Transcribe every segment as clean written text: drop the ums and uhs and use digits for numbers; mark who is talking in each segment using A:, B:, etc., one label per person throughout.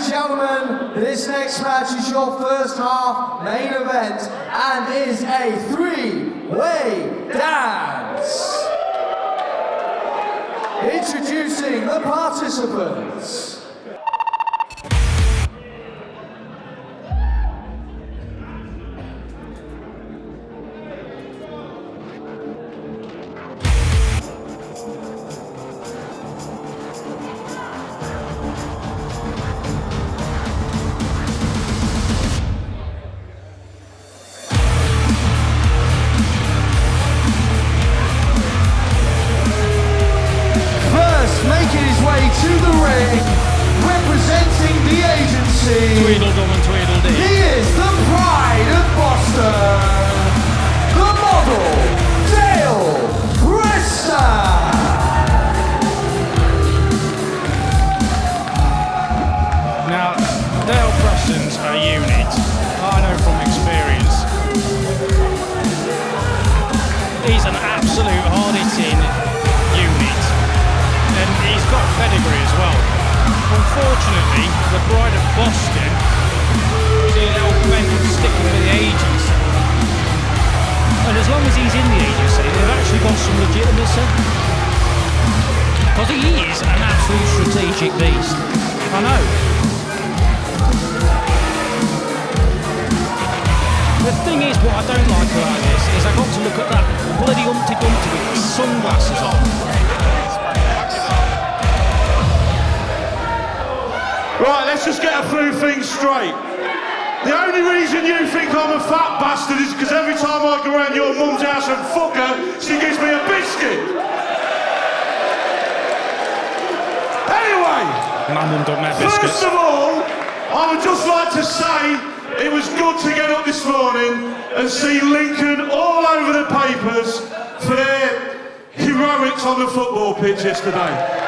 A: gentlemen, this next match is your first half main event and is a three-way dance. Introducing the participants. Making his way to the ring, representing the agency.
B: Tweedledum and Tweedledee.
A: He is the pride of Boston, the model, Preston.
B: Now, Preston's a unit. I know from experience. He's an absolute hard-hitting unit. And he's got pedigree as well. Unfortunately, the pride of Boston is a little bent on sticking with the agency. And as long as he's in the agency, they've actually got some legitimacy. Because he is an absolute strategic beast. I know. The thing is, what I don't like about this is I got to look at that bloody Humpty Dumpty with his sunglasses on.
C: Right, let's just get a few things straight. The only reason you think I'm a fat bastard is because every time I go around your mum's house and fuck her, she gives me a biscuit. Anyway,
B: My mum don't make biscuits.
C: first of all, I would just like to say it was good to get up this morning and see Lincoln all over the papers for their heroics on the football pitch yesterday.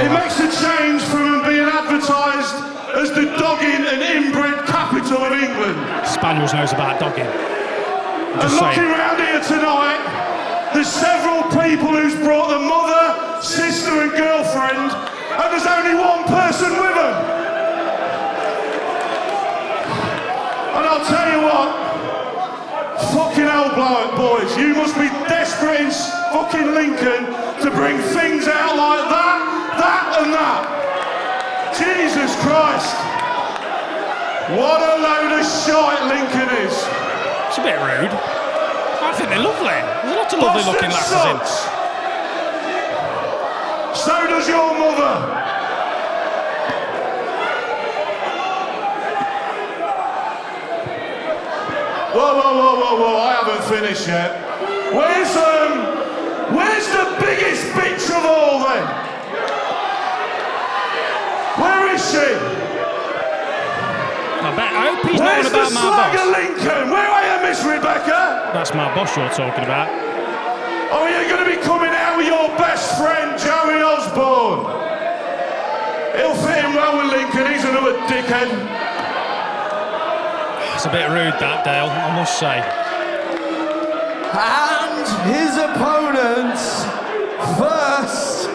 C: It makes a change from being advertised as the dogging and inbred capital of England.
B: Spaniels knows about dogging.
C: And looking around here tonight, there's several people who's brought their mother, sister and girlfriend, and there's only one person with them. And I'll tell you what, fucking hell, boys, you must be desperate in fucking Lincoln to bring things out like that and that. Jesus Christ. What a load of shite Lincoln is.
B: It's a bit rude. I think they're lovely. There's a lot of lovely looking lasses in.
C: So does your mother. Whoa, I haven't finished yet. Where's the biggest bitch of all then? Where is she?
B: I hope he's not on about my boss.
C: Where's the slag of Lincoln? Where are you, Miss Rebecca?
B: That's my boss you're talking about.
C: Oh, you're going to be coming out with your best friend, Joey Ozbourne. He'll fit in well with Lincoln, he's another dickhead.
B: It's a bit rude, that, Dale, I must say.
A: And his opponents first.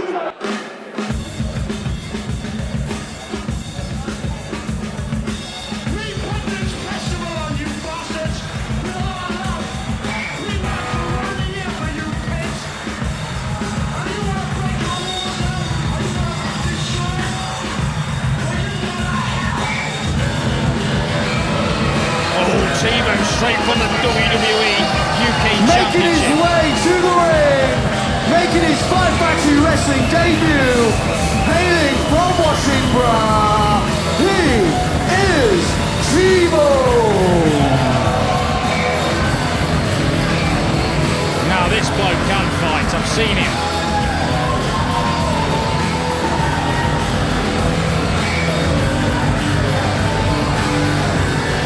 B: T-Bone straight from the WWE-UK
A: Making his
B: Championship.
A: way to the ring, making his Fight Factory Wrestling debut, hailing from Washington, he is T-Bone.
B: Now this bloke can fight, I've seen him.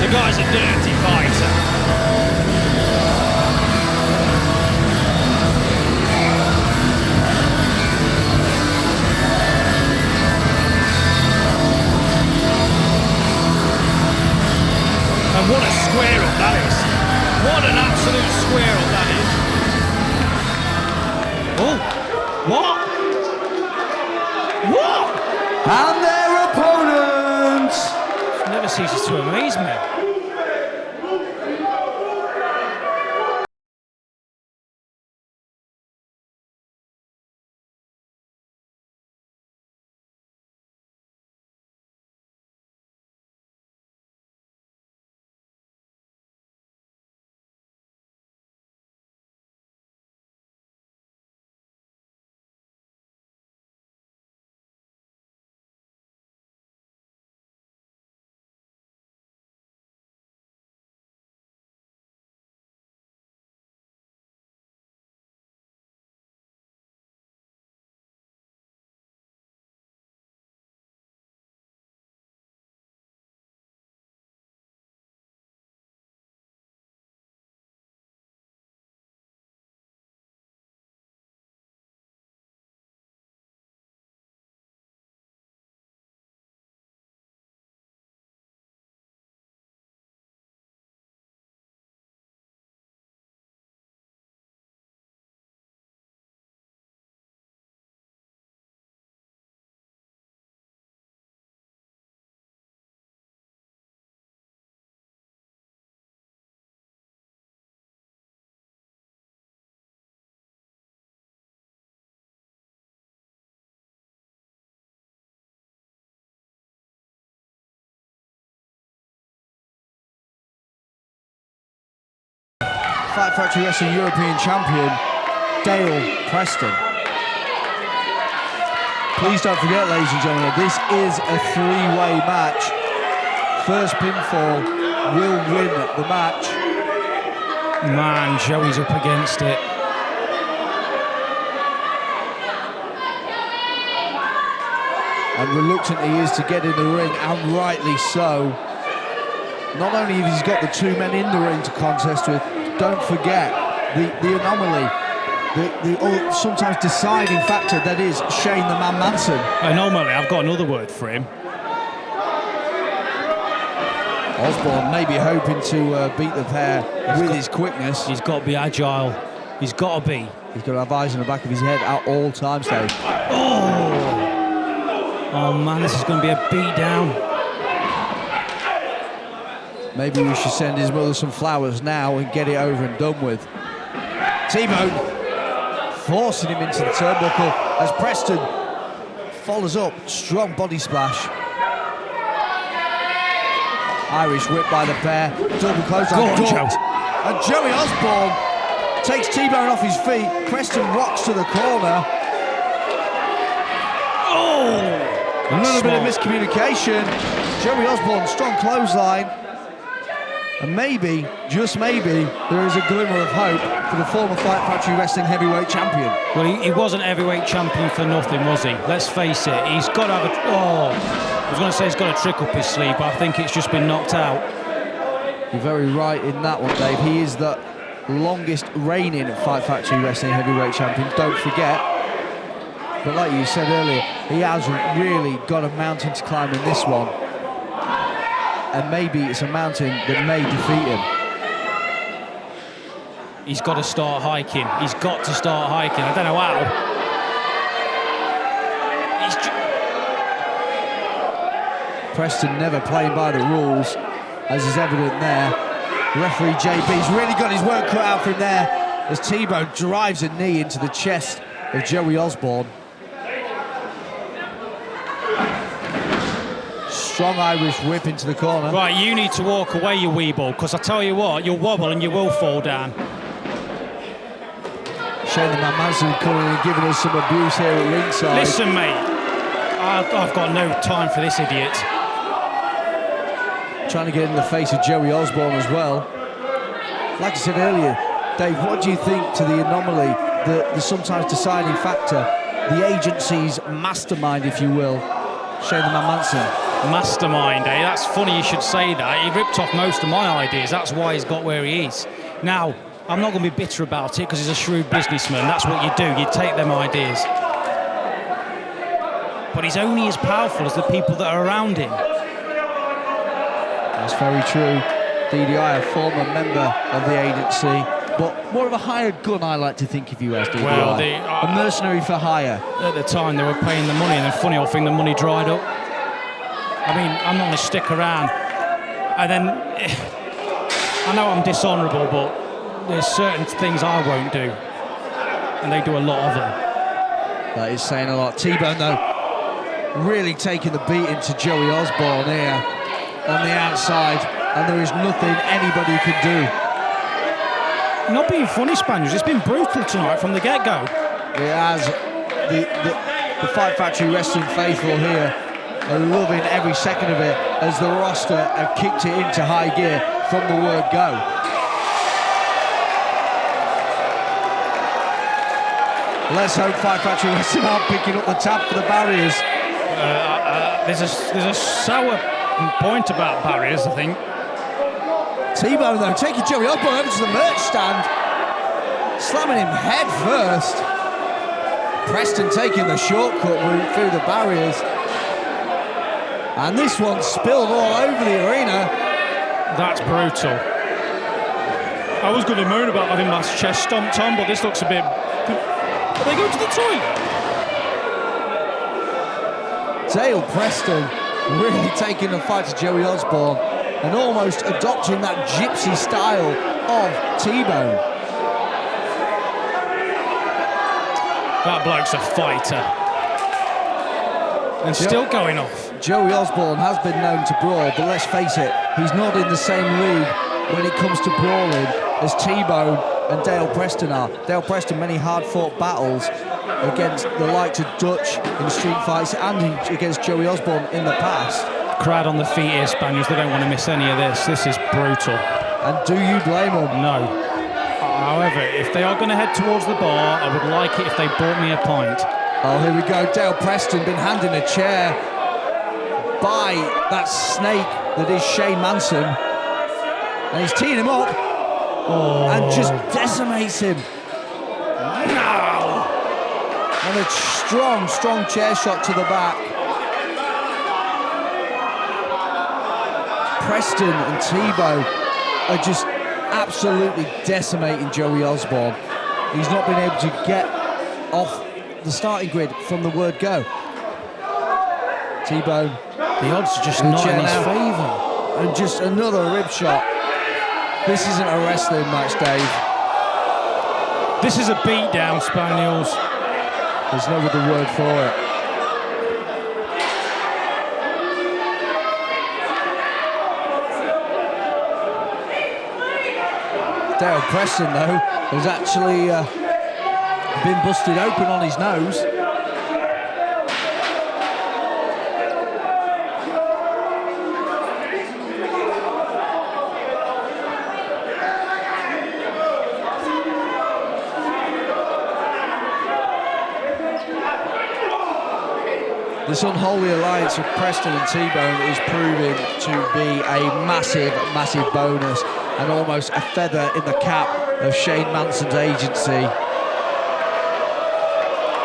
B: The guy's a dirty fighter. And what a square up that is. What an absolute square up that is. Oh, what? What? ceases to amaze me.
A: Fight Factory Wrestling European Champion, Dale Preston. Please don't forget, ladies and gentlemen, this is a three-way match. First pinfall will win the match.
B: Man, Joey's up against it.
A: And reluctant he is to get in the ring, and rightly so. Not only has he got the two men in the ring to contest with, don't forget the anomaly, the sometimes deciding factor that is Shane the Man Manson.
B: Anomaly, I've got another word for him.
A: Ozbourne may be hoping to beat the pair with his quickness.
B: He's got to be agile. He's got to be.
A: He's got to have eyes in the back of his head at all times, Dave.
B: Oh man, this is going to be a beat down.
A: Maybe we should send his mother some flowers now and get it over and done with. T-Bone forcing him into the turnbuckle as Preston follows up. Strong body splash. Irish whip by the pair. Double clothesline.
B: Go on, Joe.
A: And Joey Ozbourne takes T-Bone off his feet. Preston rocks to the corner. A little bit of miscommunication. Joey Ozbourne, strong clothesline. And maybe, just maybe, there is a glimmer of hope for the former Fight Factory Wrestling Heavyweight Champion.
B: Well, he wasn't heavyweight champion for nothing, was he? Let's face it, he's got to have a... I was going to say he's got a trick up his sleeve, but I think it's just been knocked out.
A: You're very right in that one, Dave. He is the longest reigning Fight Factory Wrestling Heavyweight Champion, don't forget. But like you said earlier, he has really got a mountain to climb in this one. And maybe it's a mountain that may defeat him.
B: He's got to start hiking. He's got to start hiking. I don't know how.
A: Preston never playing by the rules, as is evident there. Referee JB's really got his work cut out from there as T-Bone drives a knee into the chest of Joey Ozbourne. Strong Irish whip into the corner.
B: Right, you need to walk away, you weeble, because I tell you what, you'll wobble and you will fall down.
A: Shane the Man Manson coming and giving us some abuse here at ringside.
B: Listen, mate, I've got no time for this idiot.
A: Trying to get in the face of Joey Ozbourne as well. Like I said earlier, Dave, what do you think to the anomaly, the sometimes deciding factor, the agency's mastermind, if you will, Shane the Man Manson?
B: Mastermind, eh? That's funny you should say that. He ripped off most of my ideas. That's why he's got where he is. Now, I'm not going to be bitter about it because he's a shrewd businessman. That's what you do. You take them ideas. But he's only as powerful as the people that are around him.
A: That's very true. DDI, a former member of the agency, but more of a hired gun, I like to think of you as, DDI.
B: Well,
A: a mercenary for hire.
B: At the time, they were paying the money, and then funny old thing, the money dried up. I mean, I'm not going to stick around And then, I know I'm dishonourable, but there's certain things I won't do. And they do a lot of them.
A: That is saying a lot. T-Bone, though, really taking the beating to Joey Ozbourne here on the outside, and there is nothing anybody can do.
B: Not being funny, Spaniards, it's been brutal tonight from the get-go.
A: It has. The Fight Factory Wrestling faithful here are loving every second of it as the roster have kicked it into high gear from the word go. Let's hope Fight Factory Wrestling aren't picking up the tab for the barriers.
B: There's a sour point about barriers, I think.
A: T-Bone, though, taking Joey Ozbourne over to the merch stand, slamming him head first. Preston taking the shortcut route through the barriers. And this one spilled all over the arena.
B: That's brutal. I was going to moan about having my chest stomped on, but this looks a bit... Are they going to the toilet?
A: Dale Preston really taking the fight to Joey Ozbourne and almost adopting that gypsy style of T-Bone.
B: That bloke's a fighter. And still going off.
A: Joey Ozbourne has been known to brawl, but let's face it, he's not in the same league when it comes to brawling as T-Bone and Dale Preston are. Dale Preston, many hard-fought battles against the likes of Dutch in street fights and against Joey Ozbourne in the past.
B: Crowd on the feet here, Spaniards. They don't want to miss any of this. This is brutal.
A: And do you blame them?
B: No. However, if they are going to head towards the bar, I would like it if they bought me a pint.
A: Oh, here we go. Dale Preston been handed a chair by that snake that is Shane Manson. And he's teeing him up.
B: Oh.
A: And just decimates him.
B: No!
A: And a strong chair shot to the back. Preston and T-Bone are just absolutely decimating Joey Ozbourne. He's not been able to get off the starting grid from the word go. T-Bone.
B: The odds are just not in his favour.
A: And just another rib shot. This isn't a wrestling match, Dave.
B: This is a beatdown, Spaniels.
A: There's no other word for it. Dale Preston, though, has actually been busted open on his nose. This unholy alliance of Preston and T-Bone is proving to be a massive bonus and almost a feather in the cap of Shane Manson's agency.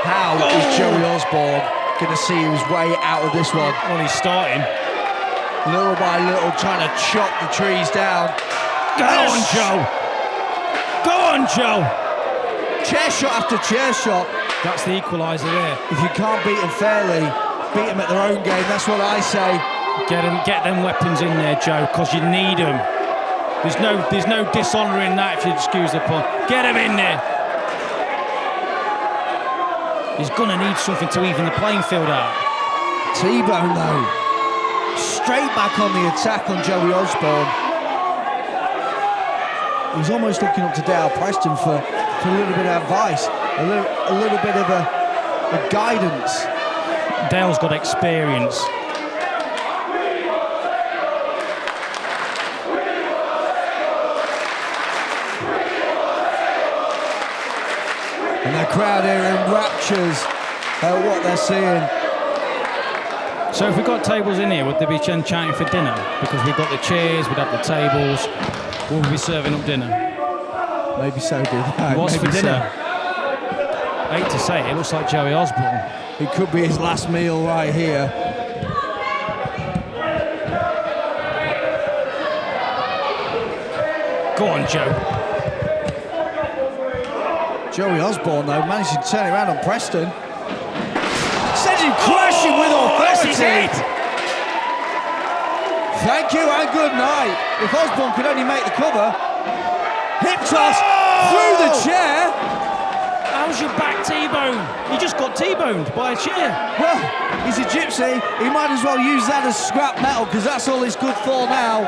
A: How is Joey Ozbourne going to see his way out of this one?
B: Well, he's starting.
A: Little by little, trying to chop the trees down.
B: Go on, Joe! Go on, Joe!
A: Chair shot after chair shot.
B: That's the equaliser there.
A: If you can't beat them fairly, beat them at their own game. That's what I say.
B: Get them weapons in there, Joe, because you need them. There's no dishonour in that, if you excuse the pun. Get him in there. He's gonna need something to even the playing field out.
A: T-Bone, though, straight back on the attack on Joey Ozbourne. He's almost looking up to Dale Preston for a little bit of advice, a little bit of a guidance.
B: Dale's got experience.
A: And the crowd here in raptures at what they're seeing.
B: So if we got tables in here, would they be chanting for dinner? Because we've got the chairs, we'd have the tables. Will we be serving up dinner?
A: Maybe so, dude.
B: What's
A: Maybe
B: for dinner?
A: So.
B: I hate to say it looks like Joey Ozbourne.
A: It could be his last meal right here.
B: Go on, Joe.
A: Joey Ozbourne, though, managed to turn it around on Preston. Sends him crashing with authority. Thank you and good night. If Ozbourne could only make the cover. Hip toss through the chair.
B: How's your back T-bone? You just got T-boned by a chair.
A: Well, he's a gypsy. He might as well use that as scrap metal because that's all he's good for now.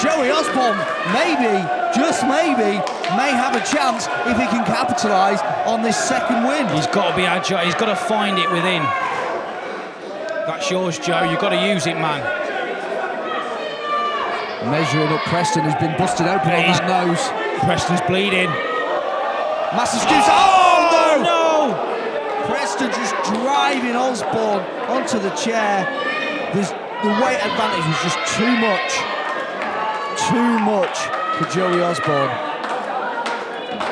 A: Joey Ozbourne, maybe, just maybe, may have a chance if he can capitalise on this second win.
B: He's got to be agile. He's got to find it within. That's yours, Joe. You've got to use it, man.
A: Measuring up Preston, who's been busted open on that nose.
B: Preston's bleeding.
A: Massive scoops. Oh,
B: no!
A: Preston just driving Ozbourne onto the chair. The weight advantage was just too much. Too much for Joey Ozbourne.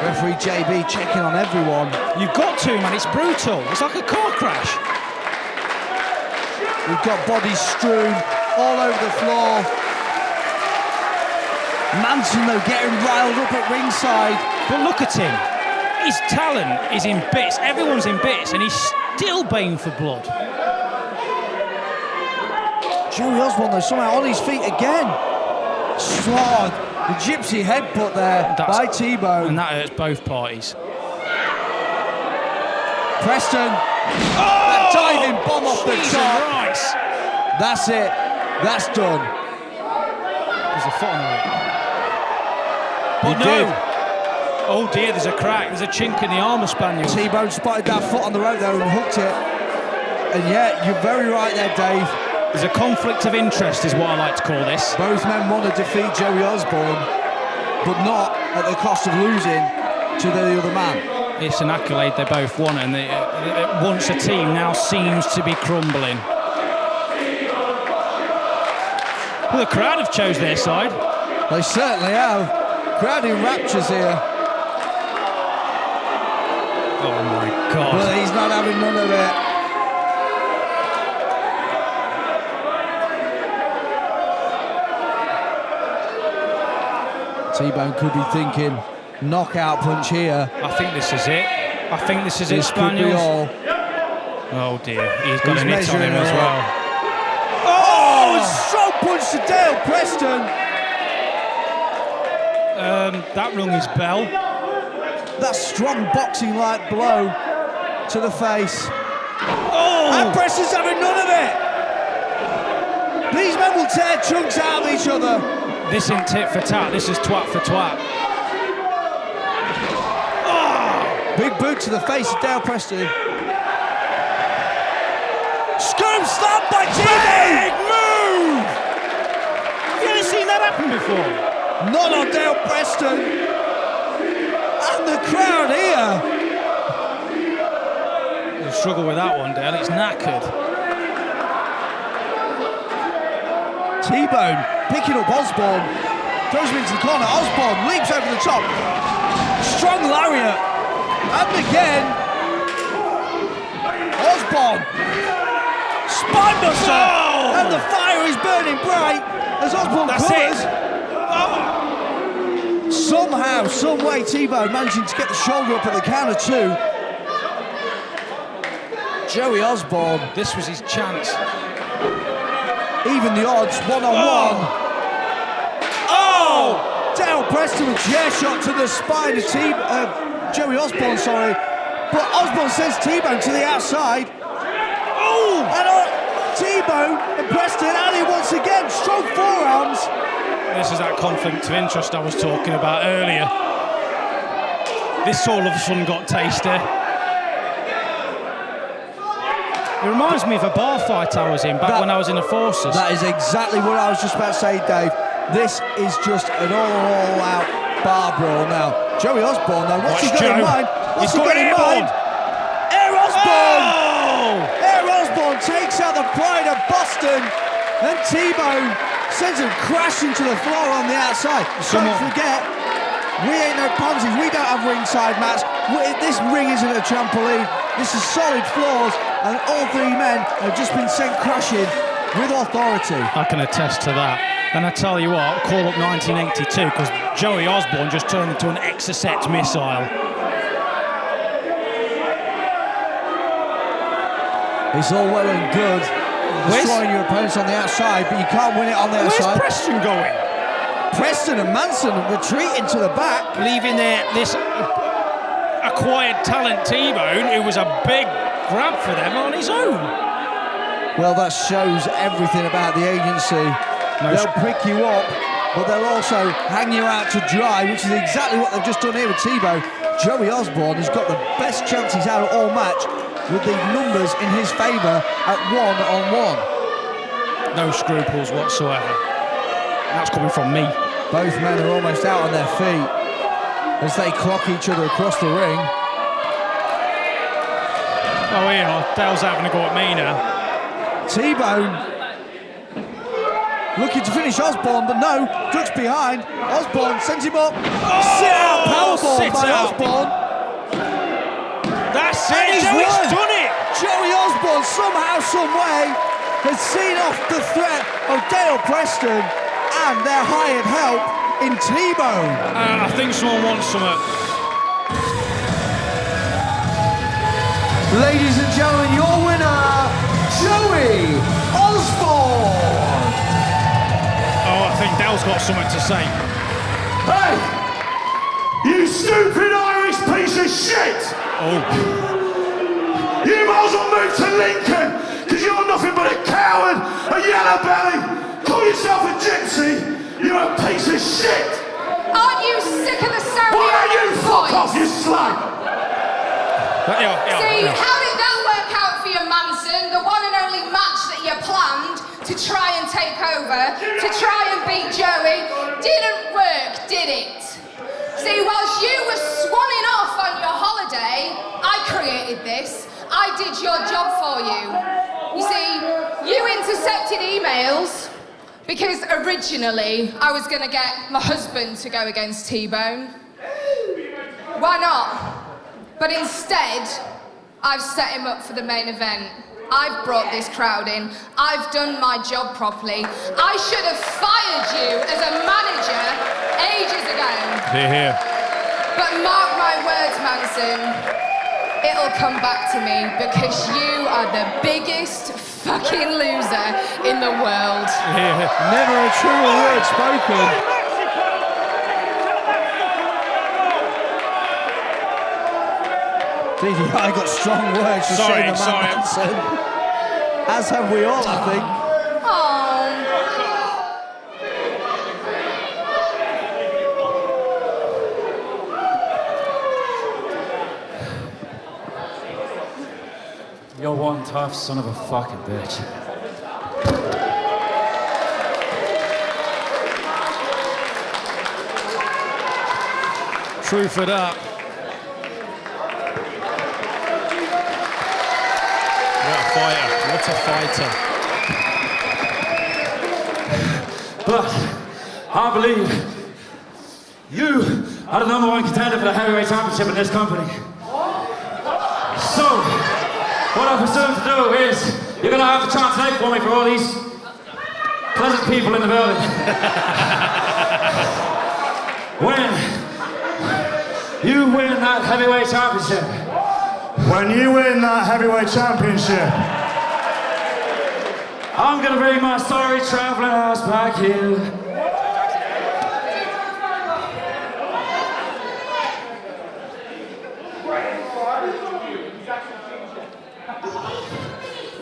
A: Referee JB checking on everyone.
B: You've got to, man. It's brutal. It's like a car crash.
A: We've got bodies strewn all over the floor. Manson, though, getting riled up at ringside.
B: But look at him. His talent is in bits. Everyone's in bits, and he's still baying for blood.
A: Joey Ozbourne, though, somehow on his feet again. Sword. The gypsy headbutt there by T-Bone.
B: And that hurts both parties.
A: Preston. That diving bomb off the top.
B: Christ.
A: That's it. That's done.
B: There's a foot on the way. But
A: He
B: no.
A: did.
B: Oh dear, there's a crack. There's a chink in the armour spaniel.
A: T-Bone spotted that foot on the rope there and hooked it. And yeah, you're very right there, Dave.
B: There's a conflict of interest is what I like to call this.
A: Both men want to defeat Joey Ozbourne, but not at the cost of losing to the other man.
B: It's an accolade they both won, and once a team now seems to be crumbling. Well, the crowd have chose their side.
A: They certainly have. Crowd in raptures here.
B: Oh my God.
A: But he's not having none of it. T-Bone could be thinking, knockout punch here.
B: I think this is it. I think this is it,
A: This could be
B: Spaniels.
A: all.
B: Oh dear, he's got an hit on
A: measuring
B: him as
A: it
B: well.
A: Oh, strong punch to Dale Preston.
B: That rung his bell.
A: That strong boxing-like blow to the face.
B: Oh!
A: And Preston's having none of it. These men will tear chunks out of each other.
B: This ain't tit for tat, this is twat for twat.
A: Big boot to the face of Dale Preston. Scoop slam by T-Bone.
B: Big move! Have you ever seen that happen before?
A: Not on Dale Preston. And the crowd here.
B: You'll struggle with that one, Dale. It's knackered.
A: T-Bone picking up Ozbourne. Throws him into the corner. Ozbourne leaps over the top. Strong lariat. And again. Ozbourne. Spinebuster.
B: Oh!
A: And the fire is burning bright as Ozbourne
B: That's
A: covers.
B: it.
A: Somehow, some way, T-Bone managing to get the shoulder up at the counter too. Joey Ozbourne,
B: This was his chance.
A: even the odds, one-on-one. Oh! Dale Preston with chair shot to the spine of Joey Ozbourne, sorry. But Ozbourne sends T-Bone to the outside. Oh! And T-Bone and Preston at it once again. Strong forearms.
B: This is that conflict of interest I was talking about earlier. This all of a sudden got tasty. It reminds me of a bar fight I was in back when I was in the forces.
A: That is exactly what I was just about to say, Dave. This is just an all-out bar brawl now. Joey Ozbourne, though, what's he got in mind? What's he got in mind? Air Ozbourne!
B: Oh!
A: Air Ozbourne takes out the pride of Boston, and T-Bone sends him crashing to the floor on the outside. Don't forget, we ain't no pansies. We don't have ringside mats. This ring isn't a trampoline. This is solid floors, and all three men have just been sent crashing with authority.
B: I can attest to that. And I tell you what, call up 1982, because Joey Ozbourne just turned into an Exocet missile.
A: It's all well and good. destroying your opponents on the outside, but you can't win it on the outside.
B: Where's Preston going?
A: Preston and Manson retreating to the back.
B: Leaving this acquired talent T-Bone, who was a big grab for them, on his own.
A: Well, that shows everything about the agency. They'll pick you up, but they'll also hang you out to dry, which is exactly what they've just done here with T-Bone. Joey Ozbourne has got the best chance he's had all match, with the numbers in his favour at 1-on-1.
B: No scruples whatsoever. That's coming from me.
A: Both men are almost out on their feet as they clock each other across the ring.
B: Oh, here, Dale's having a go at me now.
A: T-Bone looking to finish Ozbourne, but no, ducks behind. Ozbourne sends him up. Sit out powerbomb by Ozbourne.
B: That's
A: And
B: it,
A: he's
B: Joey's
A: won.
B: done it!
A: Joey Ozbourne somehow, some way has seen off the threat of Dale Preston and their hired help in T-Bone.
B: I think someone wants something.
A: Ladies and gentlemen, your winner, Joey Ozbourne.
B: Oh, I think Dale's got something to say.
C: Hey! You stupid Irish piece of shit!
B: Oh.
C: You might as well move to Lincoln, because you're nothing but a coward, a yellow belly. Call yourself a gypsy. You're a piece of shit.
D: Aren't you sick of the sound
C: Why
D: of
C: don't you
D: your
C: fuck
D: voice?
C: off, you slag?
D: See, how did that work out for you, Manson? The one and only match that you planned to try and take over, to try and beat Joey, didn't work, did it? See, whilst you were swanning off on your holiday, I created this. I did your job for you. You see, you intercepted emails because originally I was going to get my husband to go against T-Bone. Why not? But instead, I've set him up for the main event. I've brought this crowd in. I've done my job properly. I should have fired you as a manager ages ago.
B: Hear, hear.
D: But mark my words, Manson, it'll come back to me because you are the biggest fucking loser in the world.
B: Hear, hear.
A: Never a truer word spoken. I got strong words to say to Manson. As have we all, I think.
E: You're one tough son of a fucking bitch.
B: True for that. What a fighter.
E: But I believe you are the #1 contender for the heavyweight championship in this company. So, what I presume to do is, you're gonna have to translate for me for all these pleasant people in the building. When you win that heavyweight championship,
C: When you win that heavyweight championship,
E: I'm gonna bring my sorry traveling ass back here.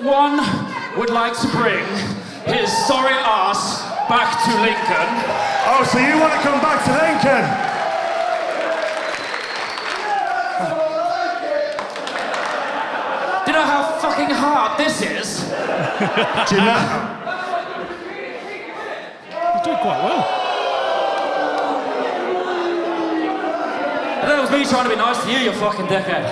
E: One would like to bring his sorry ass back to Lincoln.
C: oh, so you want to come back to Lincoln?
E: Do you know how fucking hard this is?
C: Do you know?
B: He's doing quite well.
E: And that was me trying to be nice to you, you fucking dickhead.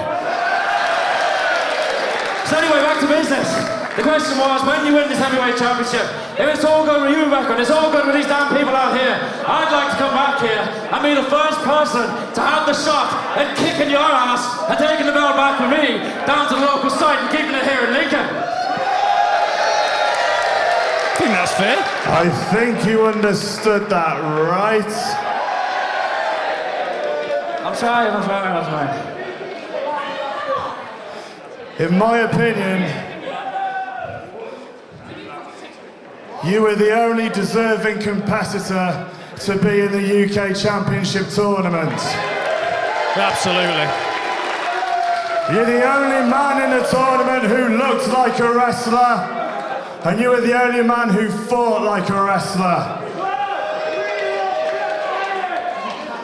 E: So anyway, back to business. The question was, when you win this heavyweight championship, if it's all good with you, record, it's all good with these damn people out here, I'd like to come back here and be the first person to have the shot at kicking your ass and taking the belt back with me down to the local site and keeping it here in Lincoln.
B: I think that's fair.
C: I think you understood that, right?
E: I'm trying.
C: In my opinion, You were the only deserving competitor to be in the UK Championship tournament.
B: Absolutely.
C: You're the only man in the tournament who looked like a wrestler, and you were the only man who fought like a wrestler.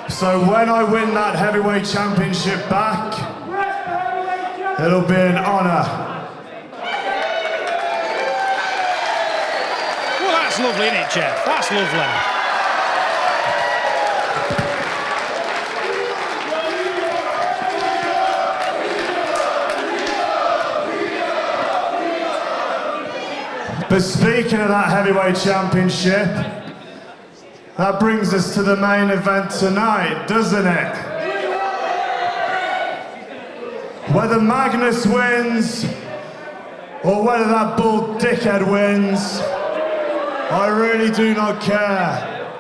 C: So when I win that heavyweight championship back, it'll be an honour.
B: Well, that's lovely, isn't it, Jeff? That's lovely.
C: But speaking of that heavyweight championship, that brings us to the main event tonight, doesn't it? Whether Magnus wins, or whether that bull dickhead wins, I really do not care.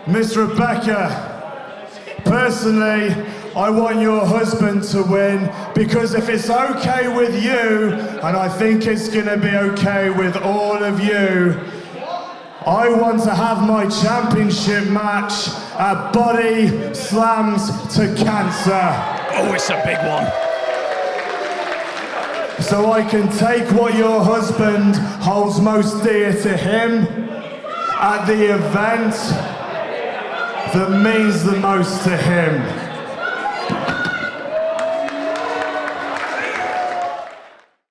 C: Miss Rebecca, personally, I want your husband to win, because if it's okay with you, and I think it's gonna be okay with all of you, I want to have my championship match at Body Slams to Cancer.
B: Oh, it's a big one.
C: So I can take what your husband holds most dear to him at the event that means the most to him.